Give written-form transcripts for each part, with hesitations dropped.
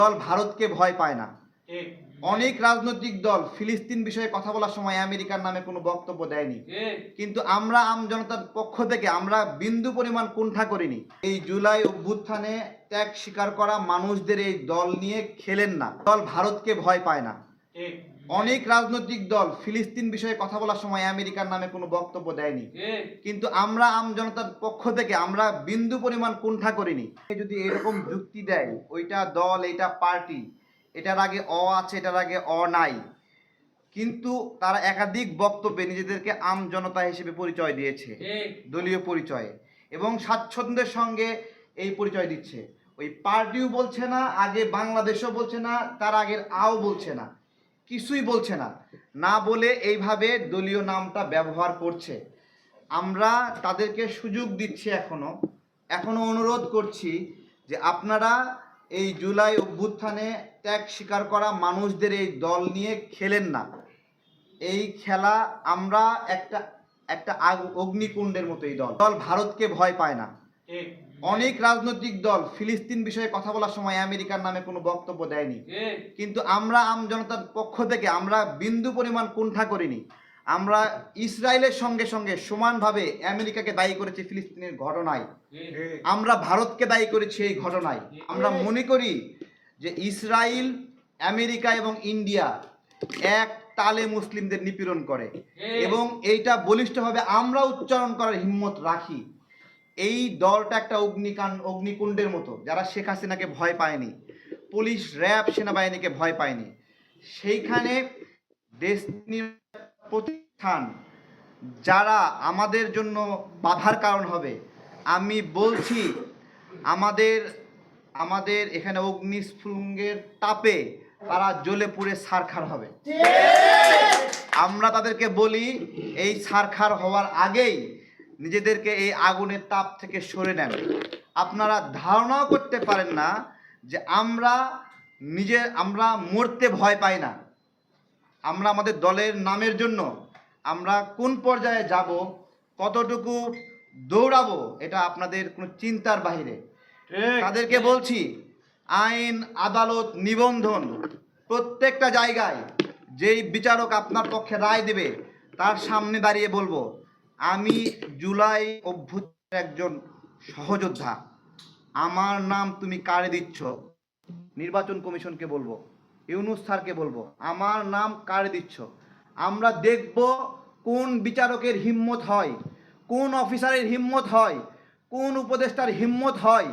দল ভারতকে ভয় পায় না। ঠিক। অনেক রাজনৈতিক দল ফিলিস্তিন বিষয়ে কথা বলার সময় আমেরিকার নামে কোনো বক্তব্য দেয়নি, ঠিক। কিন্তু আমরা জনতার পক্ষ থেকে আমরা বিন্দু পরিমাণ কুণ্ঠা করিনি। এই জুলাই অভ্যুত্থানে ত্যাগ স্বীকার করা মানুষদের এই দল নিয়ে খেলেন না। দল ভারতকে ভয় পায় না। ঠিক। অনেক রাজনৈতিক দল ফিলিস্তিন বিষয়ে কথা বলার সময় আমেরিকার নামে কোনো বক্তব্য দেয়নি, ঠিক। কিন্তু আমরা জনতার পক্ষ থেকে আমরা বিন্দু পরিমাণ কুণ্ঠা করিনি। যদি এরকম যুক্তি দেয় ওইটা দল, এইটা পার্টি, এটার আগে আছে, এটার আগে নাই, কিন্তু তারা একাধিক বক্তব্যে নিজেদেরকে জনতা হিসেবে পরিচয় দিয়েছে, ঠিক। দলীয় পরিচয়ে, এবং স্বাচ্ছন্দ্যের সঙ্গে এই পরিচয় দিচ্ছে। ওই পার্টিও বলছে না, আগে বাংলাদেশও বলছে না, তার আগের বলছে না, কিছুই বলছে না, না বলে এইভাবে দলীয় নামটা ব্যবহার করছে। আমরা তাদেরকে সুযোগ দিচ্ছি, এখনো অনুরোধ করছি যে আপনারা এই জুলাই অভ্যুত্থানে ত্যাগ স্বীকার করা মানুষদের এই দল নিয়ে খেলেন না। এই খেলা আমরা একটা অগ্নিকুণ্ডের মতো। এই দল ভারতকে ভয় পায় না। ঠিক। অনেক রাজনৈতিক দল ফিলিস্তিন বিষয়ে কথা বলার সময় আমেরিকার নামে কোনো বক্তব্য দেয়নি, ঠিক। কিন্তু আমরা জনতার পক্ষ থেকে আমরা বিন্দু পরিমাণ কুণ্ঠা করিনি। আমরা ইসরায়েলের সঙ্গে সঙ্গে সমানভাবে আমেরিকাকে দায়ী করেছি ফিলিস্তিনের ঘটনায়, আমরা ভারতকে দায়ী করেছি এই ঘটনায়। আমরা মনে করি যে ইসরায়েল, আমেরিকা এবং ইন্ডিয়া এক তালে মুসলিমদের নিপীড়ন করে, এবং এইটা বলিষ্ঠভাবে আমরা উচ্চারণ করার হিম্মত রাখি। এই দলটা একটা অগ্নিকুণ্ডের মতো, যারা শেখ হাসিনাকে ভয় পায়নি, পুলিশ, র্যাব, সেনাবাহিনীকে ভয় পায়নি, সেইখানে দেশ প্রতিষ্ঠান যারা আমাদের জন্য বাধার কারণ হবে, আমি বলছি আমাদের এখানে অগ্নিস্ফুলিঙ্গের তাপে তারা জ্বলে পুড়ে ছারখার হবে। আমরা তাদেরকে বলি এই ছারখার হওয়ার আগেই নিজেদেরকে এই আগুনের তাপ থেকে সরে নেন। আপনারা ধারণাও করতে পারেন না যে আমরা মরতে ভয় পাই না। আমরা আমাদের দলের নামের জন্য আমরা কোন পর্যায়ে যাব, কতটুকু দৌড়াবো, এটা আপনাদের কোনো চিন্তার বাহিরে। তাদেরকে বলছি, আইন, আদালত, নিবন্ধন, প্রত্যেকটা জায়গায় যেই বিচারক আপনার পক্ষে রায় দেবে তার সামনে দাঁড়িয়ে বলবো, আমি জুলাই অভ্যুত্থানের একজন সহযোদ্ধা, আমার নাম তুমি কারে দিচ্ছ? নির্বাচন কমিশনকে বলবো, ইউনূস স্যারকে বলবো, আমার নাম কারে দিচ্ছ? আমরা দেখব কোন বিচারকের হিম্মত হয়, কোন অফিসারের হিম্মত হয়, কোন উপদেষ্টার হিম্মত হয়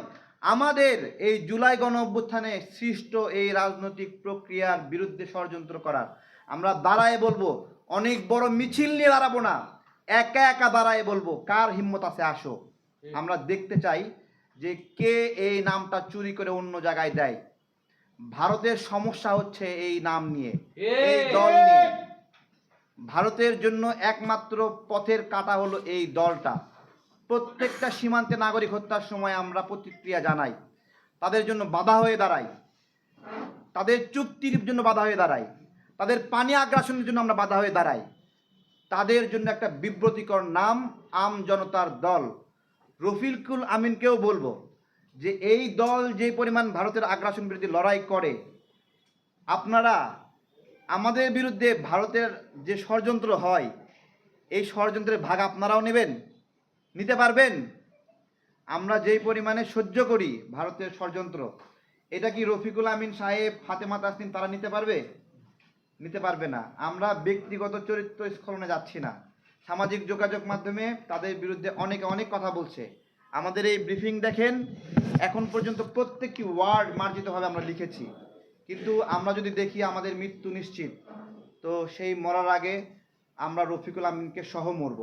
আমাদের এই জুলাই গণ অভ্যুত্থানে সৃষ্ট এই রাজনৈতিক প্রক্রিয়ার বিরুদ্ধে ষড়যন্ত্র করার। আমরা দাঁড়ায় বলবো, অনেক বড় মিছিল নিয়ে দাঁড়াবো না, একা একা দাঁড়ায় বলবো কার হিম্মত আছে, আসো। আমরা দেখতে চাই যে কে এই নামটা চুরি করে অন্য জায়গায় দেয়। ভারতের সমস্যা হচ্ছে এই নাম নিয়ে, এই দল নিয়ে। ভারতের জন্য একমাত্র পথের কাঁটা হলো এই দলটা। প্রত্যেকটা সীমান্তে নাগরিক হত্যার সময় আমরা প্রতিক্রিয়া জানাই, তাদের জন্য বাধা হয়ে দাঁড়াই, তাদের চুক্তির জন্য বাধা হয়ে দাঁড়াই, তাদের পানি আগ্রাসনের জন্য আমরা বাধা হয়ে দাঁড়াই। তাদের জন্য একটা বিব্রতিকর নাম জনতার দল। রফিকুল আমিনকেও বলবো যে এই দল যে পরিমাণ ভারতের আগ্রাসন বিরুদ্ধে লড়াই করে, আপনারা আমাদের বিরুদ্ধে ভারতের যে ষড়যন্ত্র হয়, এই ষড়যন্ত্রের ভাগ আপনারাও নিতে পারবেন? আমরা যেই পরিমাণে সহ্য করি ভারতের ষড়যন্ত্র, এটা কি রফিকুল আমিন সাহেব, ফাতেমা তাসনিম তারা নিতে পারবে না। আমরা ব্যক্তিগত চরিত্র স্খলনে যাচ্ছি না। সামাজিক যোগাযোগ মাধ্যমে তাদের বিরুদ্ধে অনেক কথা বলছে। আমাদের এই ব্রিফিং দেখেন, এখন পর্যন্ত প্রত্যেকটি ওয়ার্ড মার্জিতভাবে আমরা লিখেছি, কিন্তু আমরা যদি দেখি আমাদের মৃত্যু নিশ্চিত, তো সেই মরার আগে আমরা রফিকুল আমিনকে সহ মরব।